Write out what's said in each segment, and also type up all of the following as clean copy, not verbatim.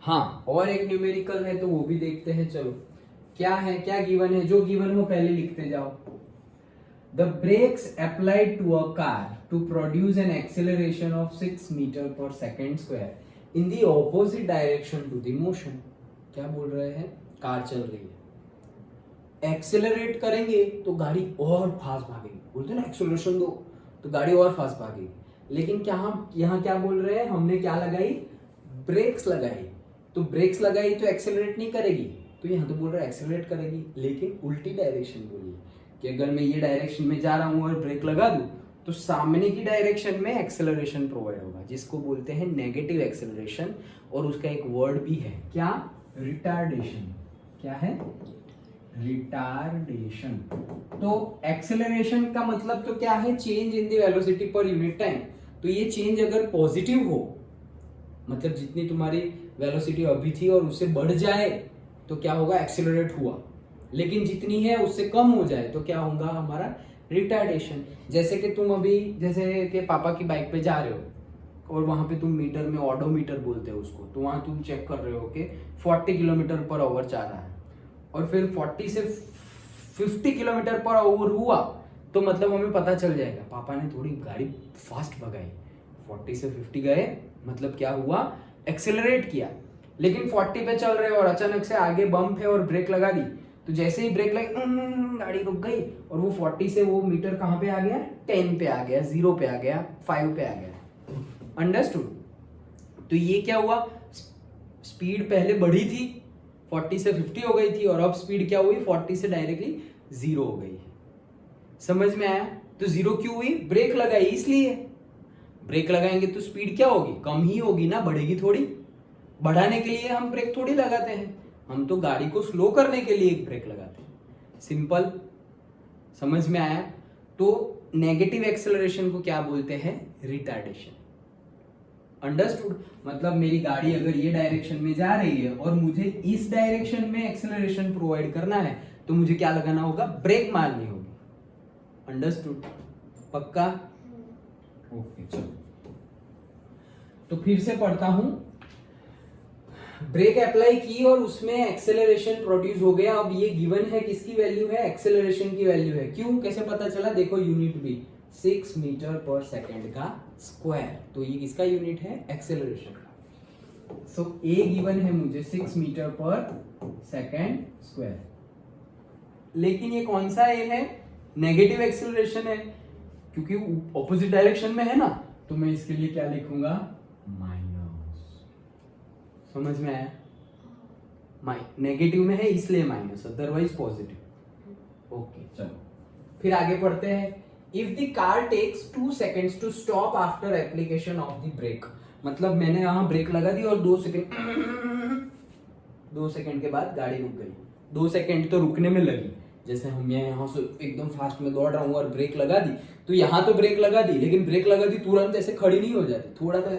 हाँ, और एक न्यूमेरिकल है तो वो भी देखते हैं। चलो क्या है, क्या गिवन है, जो गिवन हो पहले लिखते जाओ। The brakes applied to a car to produce an acceleration of 6 metre per second square in the opposite direction to the motion. क्या बोल रहे हैं, कार चल रही है, एक्सेलरेट करेंगे तो गाड़ी और फास्ट भागेगी, बोलते हैं ना एक्सेलरेशन दो तो गाड़ी और फास्ट भागेगी। लेकिन क्या हम यहाँ क्या बोल रहे हैं, हमने क्या लगाई, ब्रेक्स लगाई। तो ब्रेक्स लगाई तो एक्सेलरेट नहीं करेगी, तो यहाँ तो बोल रहा है एक्सेलरेट करेगी, लेकिन उल्टी डायरेक्शन बोली कि अगर मैं ये डायरेक्शन में जा रहा हूँ और ब्रेक लगा दूं तो सामने की डायरेक्शन में एक्सेलरेशन प्रोवाइड होगा, जिसको बोलते हैं नेगेटिव एक्सेलरेशन। और उसका एक वर्ड भी है, क्या, रिटार्डेशन। क्या है, रिटार्डेशन। तो एक्सेलरेशन का मतलब तो क्या है, change in the velocity per unit time. तो ये चेंज अगर पॉजिटिव हो, मतलब जितनी तुम्हारी वेलोसिटी अभी थी और उससे बढ़ जाए तो क्या होगा, एक्सेलरेट हुआ। लेकिन जितनी है उससे कम हो जाए तो क्या होगा, हमारा रिटार्डेशन। जैसे कि तुम अभी, जैसे कि पापा की बाइक पे जा रहे हो और वहां पे तुम मीटर में, ऑडोमीटर बोलते हो उसको, तो वहां तुम चेक कर रहे हो कि 40 किलोमीटर पर आवर जा रहा है, और फिर 40 से 50 किलोमीटर पर आवर हुआ तो मतलब हमें पता चल जाएगा पापा ने थोड़ी गाड़ी फास्ट भगाई। 40 से 50 गए मतलब क्या हुआ, एक्सेलरेट किया। लेकिन 40 पे चल रहे और अचानक से आगे बम्प है और ब्रेक लगा दी, तो जैसे ही ब्रेक लगी गाड़ी रुक गई और वो 40 से वो मीटर कहाँ पे आ गया, 10 पे आ गया, 0 पे आ गया, 5 पे आ गया। अंडरस्टूड। तो ये क्या हुआ, स्पीड पहले बढ़ी थी, 40 से 50 हो गई थी, और अब स्पीड क्या हुई, 40 से डायरेक्टली 0 हो गई। समझ में आया। तो 0 क्यों हुई, ब्रेक लगाई इसलिए। ब्रेक लगाएंगे तो स्पीड क्या होगी, कम ही होगी ना, बढ़ेगी थोड़ी। बढ़ाने के लिए हम ब्रेक थोड़ी लगाते हैं, हम तो गाड़ी को स्लो करने के लिए एक ब्रेक लगाते हैं। सिंपल, समझ में आया। तो नेगेटिव एक्सेलरेशन को क्या बोलते हैं, रिटार्डेशन। अंडरस्टूड। मतलब मेरी गाड़ी अगर ये डायरेक्शन में जा रही है और मुझे इस डायरेक्शन में एक्सेलरेशन प्रोवाइड करना है तो मुझे क्या लगाना होगा, ब्रेक मारनी होगी। अंडरस्टूड, पक्का। ओके चलो, तो फिर से पढ़ता हूं। ब्रेक अप्लाई की और उसमें एक्सेलरेशन प्रोड्यूस हो गया। अब ये गिवन है, किसकी वैल्यू है, एक्सेलरेशन की वैल्यू है। क्यों, कैसे पता चला, देखो यूनिट भी 6 मीटर पर सेकेंड का स्क्वायर, तो ये किसका यूनिट है, एक्सेलरेशन का। सो ए गिवन है मुझे 6 मीटर पर सेकेंड स्क्वायर। लेकिन ये कौन सा ए है, नेगेटिव एक्सेलरेशन है, क्योंकि ऑपोजिट डायरेक्शन में है ना, तो मैं इसके लिए क्या लिखूंगा, माइनस। समझ में आया, नेगेटिव में है इसलिए माइनस, अदरवाइज पॉजिटिव। ओके चलो फिर आगे पढ़ते हैं। If the car takes 2 seconds to stop after application of the brake, मतलब मैंने यहां ब्रेक लगा दी और 2 सेकंड के बाद गाड़ी रुक गई। 2 सेकंड तो रुकने में लगी, जैसे हम यहाँ से एकदम फास्ट में दौड़ रहा हूँ और ब्रेक लगा दी, तो यहाँ तो ब्रेक लगा दी, लेकिन ब्रेक लगा दी तुरंत ऐसे खड़ी नहीं हो जाती, थोड़ा तो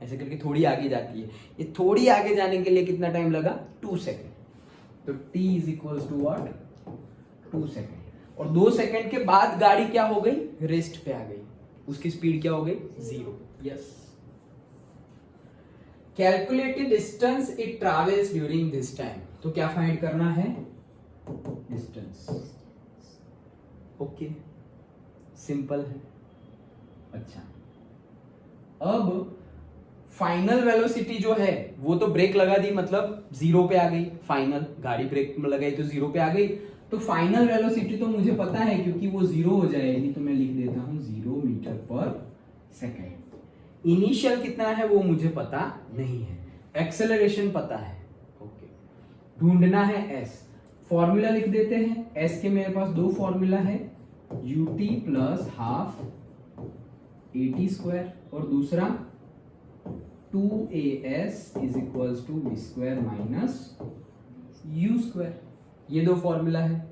ऐसे करके थोड़ी आगे जाती है। ये थोड़ी आगे जाने के लिए कितना टाइम लगा, 2 सेकंड। तो t is equal to what, 2 second. और 2 सेकंड के बाद गाड़ी क्या हो गई, रेस्ट पे आ गई, उसकी स्पीड क्या हो गई, 0। Yes. Calculated distance it travels during this time, तो क्या फाइंड करना है, डिस्टेंस। ओके, सिंपल है। अच्छा, अब फाइनल वेलोसिटी जो है वो तो ब्रेक लगा दी मतलब 0 पे आ गई, फाइनल गाड़ी ब्रेक में लगाई तो 0 पे आ गई। तो फाइनल वेलोसिटी तो मुझे पता है क्योंकि वो 0 हो जाएगी, तो मैं लिख देता हूं 0 मीटर पर सेकेंड। इनिशियल कितना है वो मुझे पता नहीं है, एक्सेलरेशन पता है। ओके, ढूंढना है s, फॉर्मूला लिख देते हैं। s के मेरे पास 2 फॉर्मूला है, ut plus half at square, और दूसरा 2as is equals to v square minus u square. ये 2 फॉर्मूला है।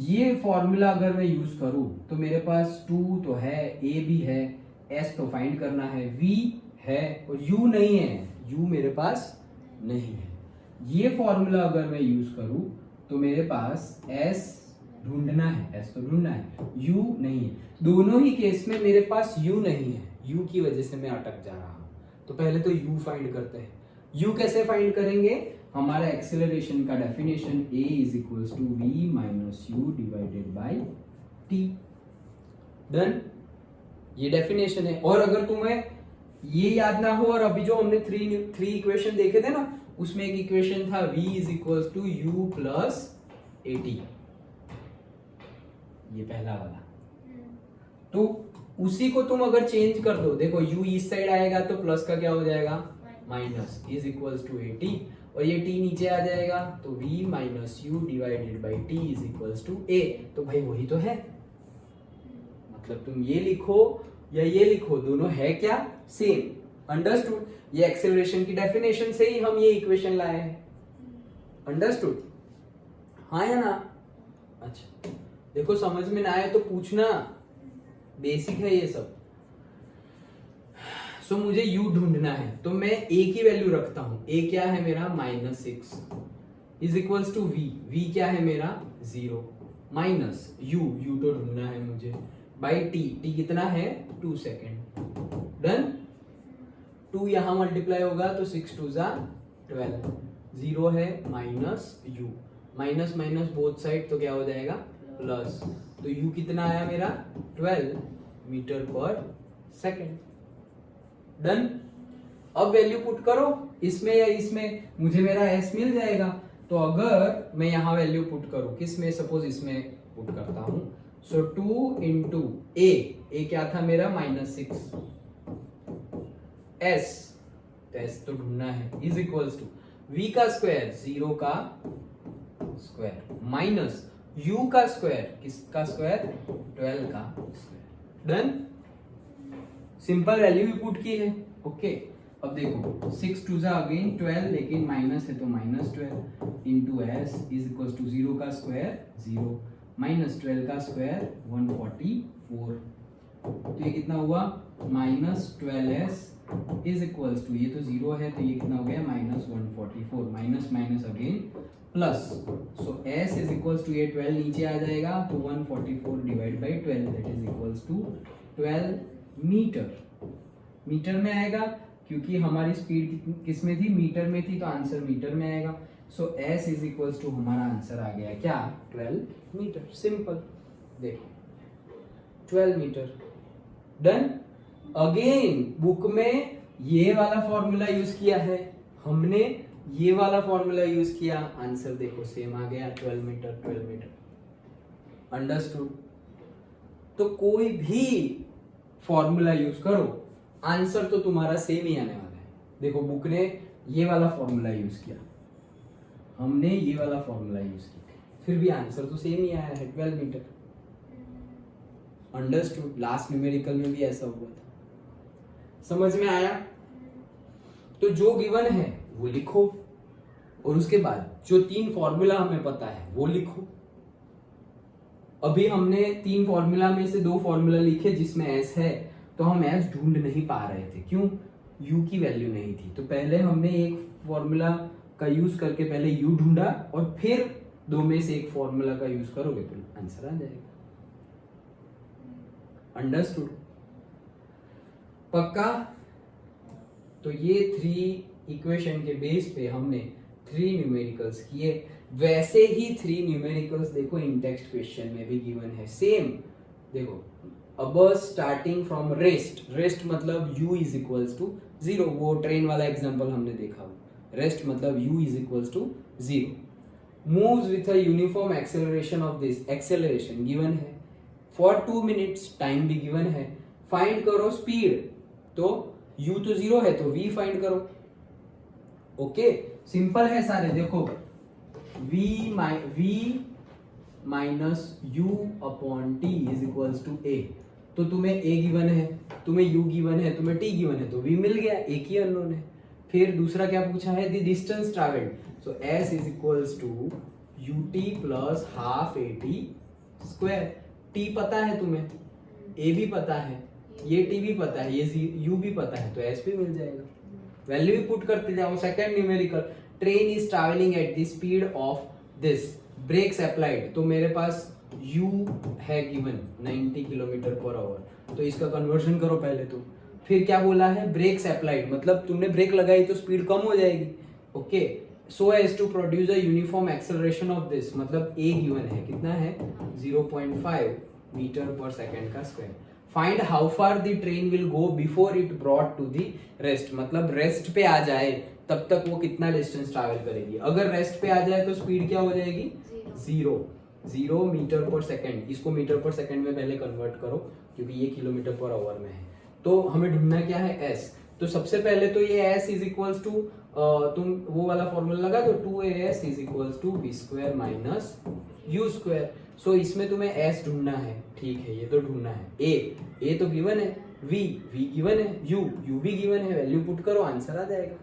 ये फॉर्मूला अगर मैं यूज करूं तो मेरे पास 2 तो है, a भी है, s तो फाइंड करना है, v है और u नहीं है, u मेरे पास नहीं है। ये फॉर्मूला अगर मैं यूज करूं तो मेरे पास s ढूंढना है, s तो ढूंढना है, u नहीं है। दोनों ही केस में मेरे पास u नहीं है, u की वजह से मैं अटक जा रहा हूं। तो पहले तो u फाइंड करते हैं। u कैसे फाइंड करेंगे? हमारा एक्सेलरेशन का definition a is equals to v minus u divided by t। Done, ये डेफिनेशन है। और अगर तुम्हें ये याद ना हो, और अभी जो हमने थ्री इक्वेशन देखे थे ना, उसमें एक इक्वेशन था v is equals to u plus a t, ये पहला वाला। तो उसी को तुम अगर चेंज कर दो, देखो u इस साइड आएगा तो प्लस का क्या हो जाएगा? Minus, is equals to a t, और ये t नीचे आ जाएगा तो v minus u divided by t is equals to a। तो भाई वही तो है, मतलब तुम ये लिखो या ये लिखो, दोनों है क्या? सेम। अंडरस्टूड? ये एक्सेलरेशन की डेफिनेशन से ही हम ये इक्वेशन लाए हैं। अंडरस्टूड? हाँ या ना? अच्छा, देखो समझ में ना आए तो पूछना, बेसिक है ये सब। सो मुझे u ढूंढना है, तो मैं a की वैल्यू रखता हूं। a क्या है मेरा? -6 is equals to v। v क्या है मेरा? 0 माइनस u तो ढूंढना है मुझे, बाई t कितना है? 2 सेकेंड। डन, 2 यहां मल्टीप्लाई होगा तो 6 2 जा 12, 0 है minus u, minus minus both side तो क्या हो जाएगा? प्लस। तो u कितना आया मेरा? 12 मीटर पर सेकेंड। डन, अब वैल्यू पुट करो इसमें या इसमें, मुझे मेरा s मिल जाएगा। तो अगर मैं यहां वैल्यू पुट करूं, किसमें? सपोज इसमें पुट करता हूं। सो 2 इंटू a क्या था मेरा? -6, s तो s तो ढूंढना है, इज इक्वल्स टू v का स्क्वायर 0 का स्क्वायर माइनस u का स्क्वायर, किसका स्क्वायर? 12 का स्क्वायर। डन, सिंपल वैल्यू भी पुट की है। ओके, अब देखो 6 2 जा अगेन 12, लेकिन माइनस है तो -12 into s is equal to 0 का स्क्वायर 0 माइनस 12 का स्क्वायर 144। तो ये कितना हुआ? -12s इज इक्वल्स टू, ये तो 0 है तो ये कितना हो गया? -144, minus minus again plus. So s is equals to, ये 12 नीचे आ जाएगा तो 144 divide by 12 that is equals to 12 metre. Metre में आएगा क्योंकि हमारी स्पीड किस में थी? मीटर में थी, तो आंसर मीटर में आएगा। सो s इज इक्वल्स टू, हमारा आंसर आ गया क्या? 12 मीटर। सिंपल, देखो 12 मीटर। डन, अगेन बुक में ये वाला फॉर्मूला यूज किया है, हमने ये वाला फॉर्मूला यूज किया, आंसर देखो सेम आ गया 12 मीटर 12 मीटर। अंडरस्टूड? तो कोई भी फॉर्मूला यूज करो, आंसर तो तुम्हारा सेम ही आने वाला है। देखो बुक ने ये वाला फॉर्मूला यूज किया, हमने ये वाला फॉर्मूला यूज किया, फिर भी आंसर तो सेम ही आया है 12 मीटर। अंडरस्टूड? लास्ट न्यूमेरिकल में भी ऐसा हुआ था। समझ में आया? तो जो गिवन है वो लिखो, और उसके बाद जो 3 फॉर्मूला हमें पता है वो लिखो। अभी हमने 3 फॉर्मूला में से 2 फॉर्मूला लिखे जिसमें s है, तो हम s ढूंढ नहीं पा रहे थे। क्यों? u की वैल्यू नहीं थी। तो पहले हमने एक फॉर्मूला का यूज करके पहले u ढूंढा, और फिर 2 में से एक फॉर्मूला का यूज करोगे तो आंसर आ जाएगा। अंडरस्टूड? पक्का? तो ये 3 इक्वेशन के बेस पे हमने 3 न्यूमेरिकल्स किए। वैसे ही 3 न्यूमेरिकल्स देखो इन टेक्स्ट क्वेश्चन में भी गिवन है सेम। देखो, अब स्टार्टिंग फ्रॉम रेस्ट मतलब u इज इक्वल्स टू 0, वो ट्रेन वाला एग्जांपल हमने देखा। रेस्ट मतलब u is equals to 0। Moves with a uniform acceleration of this, acceleration given है फॉर 2 मिनट्स, टाइम भी गिवन है। फाइंड करो स्पीड, तो u तो 0 है तो v फाइंड करो। ओके, सिंपल है सारे। देखो v minus u upon t is equals to a। तो तुम्हें a गिवन है, तुम्हें u गिवन है, तुम्हें t गिवन है, तो v मिल गया, एक ही अननोन है। फिर दूसरा क्या पूछा है? The distance travelled, so s is equals to ut plus half at square. t पता है तुम्हें, a भी पता है, ये t भी पता है, ये u भी पता है, तो s भी मिल जाएगा। वैल्यू भी पुट करते जाओ। Second numerical, train is travelling at the speed of this, brakes applied, तो मेरे पास u है गिवन 90 किलोमीटर पर आवर, तो इसका कन्वर्जन करो पहले। तो फिर क्या बोला है, ब्रेक्स अप्लाइड, मतलब तुमने ब्रेक लगाई तो स्पीड कम हो जाएगी। Okay, so as to produce a uniform acceleration of this, मतलब ए गिवन है, कितना है 0.5 मीटर पर सेकेंड का square. Find how far the train will go before it brought to the rest, मतलब रेस्ट पे आ जाए तब तक वो कितना डिस्टेंस ट्रैवल करेगी। अगर रेस्ट पे आ जाए तो स्पीड क्या हो जाएगी, 0 मीटर पर सेकेंड। इसको मीटर पर सेकेंड में पहले कन्वर्ट करो क्योंकि ये किलोमीटर पर आवर में है। तो हमें ढूंढना क्या है, s। तो सबसे पहले तो ये s इज इक्वल्स टू, तुम वो वाला फॉर्मूला लगा दो, 2as is equals to v square minus u square. So इसमें तुम्हें s ढूंढना है, ठीक है, ये तो ढूंढना है। a तो गिवन है, v गिवन है, u भी गिवन है, वैल्यू पुट करो, आंसर आ जाएगा।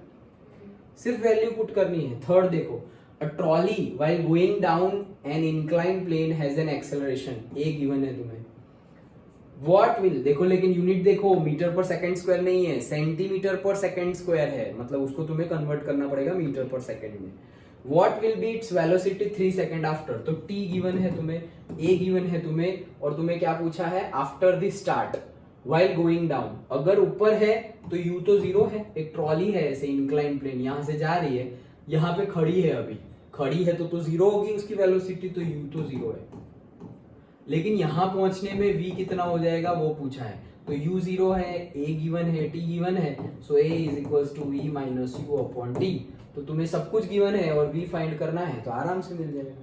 सिर्फ वैल्यू पुट करनी है। थर्ड देखो, a trolley while going down an incline plane has an acceleration, a given है तुम्हें। व्हाट विल, देखो लेकिन यूनिट देखो, मीटर पर सेकंड स्क्वायर नहीं है, सेंटीमीटर पर सेकंड स्क्वायर है, मतलब उसको तुम्हें कन्वर्ट करना पड़ेगा मीटर पर सेकंड में। What will B its velocity 3 second after, तो t गिवन है तुम्हें, a गिवन है तुम्हें, और तुम्हें क्या पूछा है, after the start while going down. अगर ऊपर है तो u तो 0 है, एक ट्रॉली है ऐसे इंक्लाइन प्लेन, यहां से जा रही है, यहाँ पे खड़ी है, अभी खड़ी है तो 0 होगी उसकी वेलोसिटी, तो u तो 0 है। लेकिन यहां पहुंचने में v कितना हो जाएगा वो पूछा है, तो u 0 है, a गिवन है, t गिवन है, so a is equals to v minus u upon t। तो तुम्हें सब कुछ गिवन है और v फाइंड करना है तो आराम से मिल जाएगा।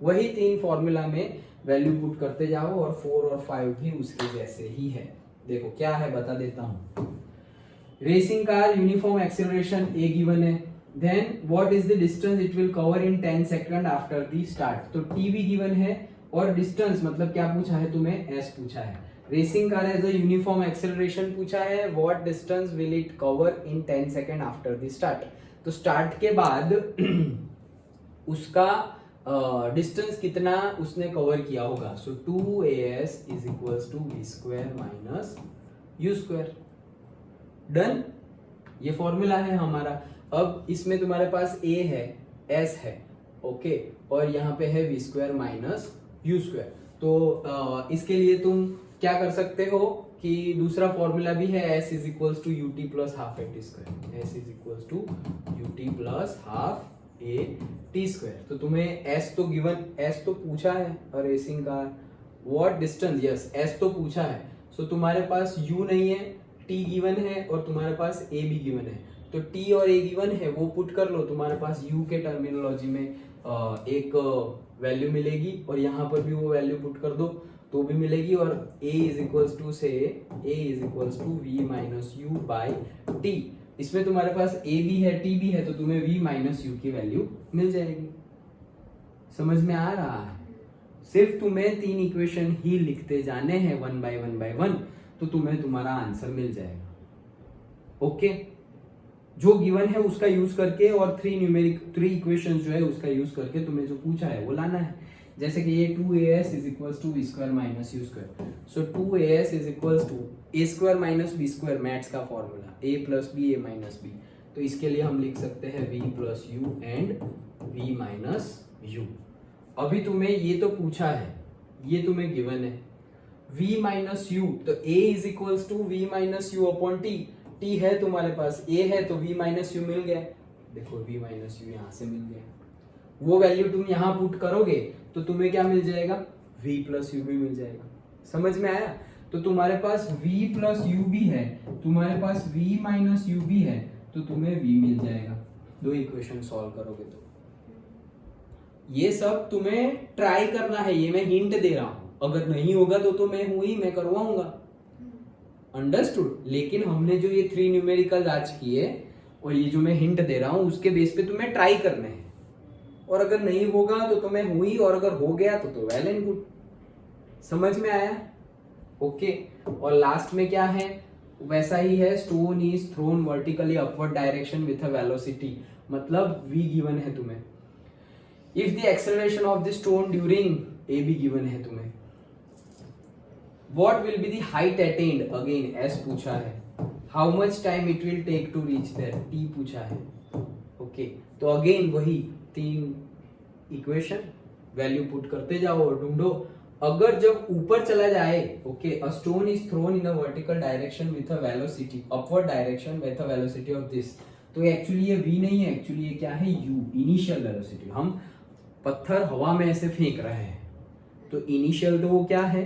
वही 3 फॉर्मूला में वैल्यू पुट करते जाओ, और 4 और 5 भी उसके जैसे ही है। देखो क्या है बता देता हूं। Racing car uniform acceleration a given है, then what is the distance it will cover in 10 second after the start, तो t भी गिवन है, और डिस्टेंस मतलब क्या पूछा है तुम्हें, s पूछा है। Racing car has a uniform acceleration पूछा है, what distance will it cover in 10 second after the start, तो स्टार्ट के बाद उसका डिस्टेंस कितना उसने कवर किया होगा। So 2as is equals to v square minus u square. Done, ये फॉर्मूला है हमारा। अब इसमें तुम्हारे पास a है, s है, ओके, और यहाँ पे है v square minus u square. तो इसके लिए तुम क्या कर सकते हो कि दूसरा फॉर्मूला भी है, s is equals to ut plus half a t square, s is equals to ut plus half a t square. तो तुम्हें s तो गिवन, s तो पूछा है, और racing car what distance, yes s तो पूछा है। सो तुम्हारे पास u नहीं है, t गिवन है, और तुम्हारे पास a भी गिवन है, तो t और a गिवन है वो पुट कर लो, तुम्हारे पास u के टर्मिनोलॉजी में एक वैल्यू मिलेगी, और यहाँ पर भी वो वैल्यू पुट कर दो तो भी मिलेगी, और a इज इक्वल्स टू से a is equals to v minus u by t। इसमें तुम्हारे पास a भी है, t भी है, तो तुम्हें v माइनस यू की वैल्यू मिल जाएगी। समझ में आ रहा है? सिर्फ तुम्हें 3 इक्वेशन ही लिखते जाने हैं 1 बाय 1, तो तुम्हें तुम्हारा आंसर मिल जाएगा। ओके, जो गिवन है उसका यूज करके, और 3 इक्वेशंस जो है उसका यूज करके तुम्हें जो पूछा है वो लाना है। जैसे कि ये 2as is equals to v square minus u square, so 2as is equals to a square minus b square, maths का formula a plus b a minus b, तो इसके लिए हम लिख सकते हैं v plus U and v minus U. अभी तुम्हें ये तो पूछा है, ये तुम्हें गिवन है v माइनस यू, तो a is equals to v minus u upon t, t है तुम्हारे पास, a है तो v माइनस यू मिल गया। देखो v माइनस यू यहाँ से मिल गया, वो वैल्यू तुम यहाँ पुट करोगे तो तुम्हें क्या मिल जाएगा, v प्लस यू भी मिल जाएगा। समझ में आया? तो तुम्हारे पास v प्लस यू भी है, तुम्हारे पास v माइनस यू भी है, तो तुम्हें v मिल जाएगा। 2 इक्वेशन सॉल्व करोगे तो ये सब तुम्हें ट्राई करना है, ये मैं हिंट दे रहा हूं, अगर नहीं होगा तो मैं करवाऊंगा, अंडरस्टूड। लेकिन हमने जो ये 3 न्यूमेरिकल आज किए और ये जो मैं हिंट दे रहा हूं उसके बेस पे तुम्हें ट्राई करने हैं, और अगर नहीं होगा तो तुम्हें हुई, और अगर हो गया तो वेल एंड गुड। समझ में आया? ओके, और लास्ट में क्या है, वैसा ही है, stone is thrown vertically upward direction with a velocity, मतलब v गिवन है तुम्हें, if the acceleration of the stone during a भी गिवन है तुम्हें, what will be the height attained, again s पूछा है, how much time it will take to reach there, t पूछा है। ओके, तो अगेन वही 3 इक्वेशन, वैल्यू पुट करते जाओ और ढूंढो, अगर जब ऊपर चला जाए, okay, a stone is thrown in a vertical direction with a velocity, upward direction with a velocity of this, तो एक्चुअली ये v नहीं है, एक्चुअली ये क्या है, u, इनिशियल वेलोसिटी। हम पत्थर हवा में ऐसे फेंक रहे हैं, तो इनिशियल तो वो क्या है,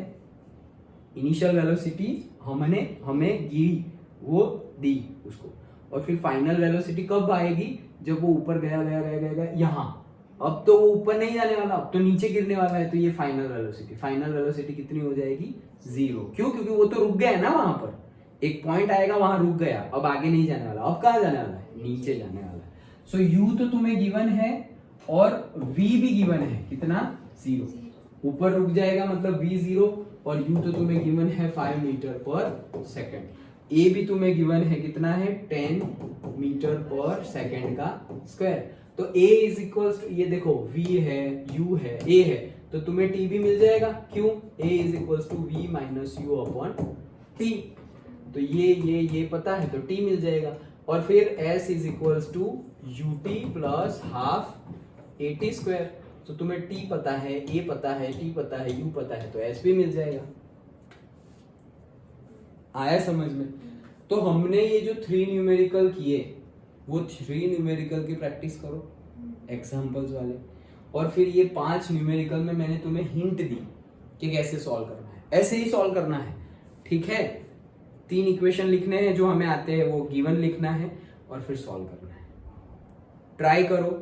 इनिशियल वेलोसिटी हमें गिरी, वो दी उसको, और फिर फाइनल वेलोसिटी कब आएगी, जब वो ऊपर गया गया गया गया गया यहाँ, अब तो वो ऊपर नहीं जाने वाला, अब तो नीचे गिरने वाला है, तो ये फाइनल वेलोसिटी कितनी हो जाएगी, 0। क्यों, क्योंकि वो तो रुक गया है ना, वहां पर एक पॉइंट आएगा, वहां रुक गया, अब आगे नहीं जाने वाला, अब कहाँ जाने वाला है, नीचे जाने वाला है। सो u तो तुम्हें गिवन है और v भी गिवन है, कितना, 0, ऊपर रुक जाएगा मतलब v 0, और u तो तुम्हें गिवन है 5 मीटर पर सेकेंड, a भी तुम्हें गिवन है कितना है, 10 मीटर पर सेकेंड का स्क्वायर। तो a इज इक्वल टू, ये देखो v है, u है, a है, तो तुम्हें t भी मिल जाएगा, क्यों, a is equal to v minus u upon t, तो ये पता है, तो t मिल जाएगा, और फिर s is equal to ut plus half at square, तो तुम्हें t पता है, a पता है, t पता है, u पता है, तो s भी मिल जाएगा। आया समझ में? तो हमने ये जो 3 न्यूमेरिकल किए, वो 3 न्यूमेरिकल की प्रैक्टिस करो एग्जांपल्स वाले, और फिर ये 5 न्यूमेरिकल में मैंने तुम्हें हिंट दी कि कैसे सॉल्व करना है, ऐसे ही सॉल्व करना है, ठीक है। 3 इक्वेशन लिखने हैं जो हमें आते हैं, वो गिवन लिखना है और फिर सॉल्व करना है। ट्राई करो,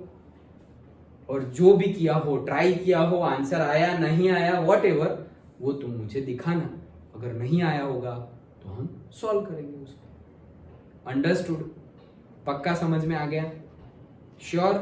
और जो भी किया हो, ट्राई किया हो, आंसर आया नहीं आया व्हाटएवर, वो तुम मुझे दिखाना, अगर नहीं आया होगा तो हम सॉल्व करेंगे उसको। अंडरस्टूड? पक्का समझ में आ गया? श्योर?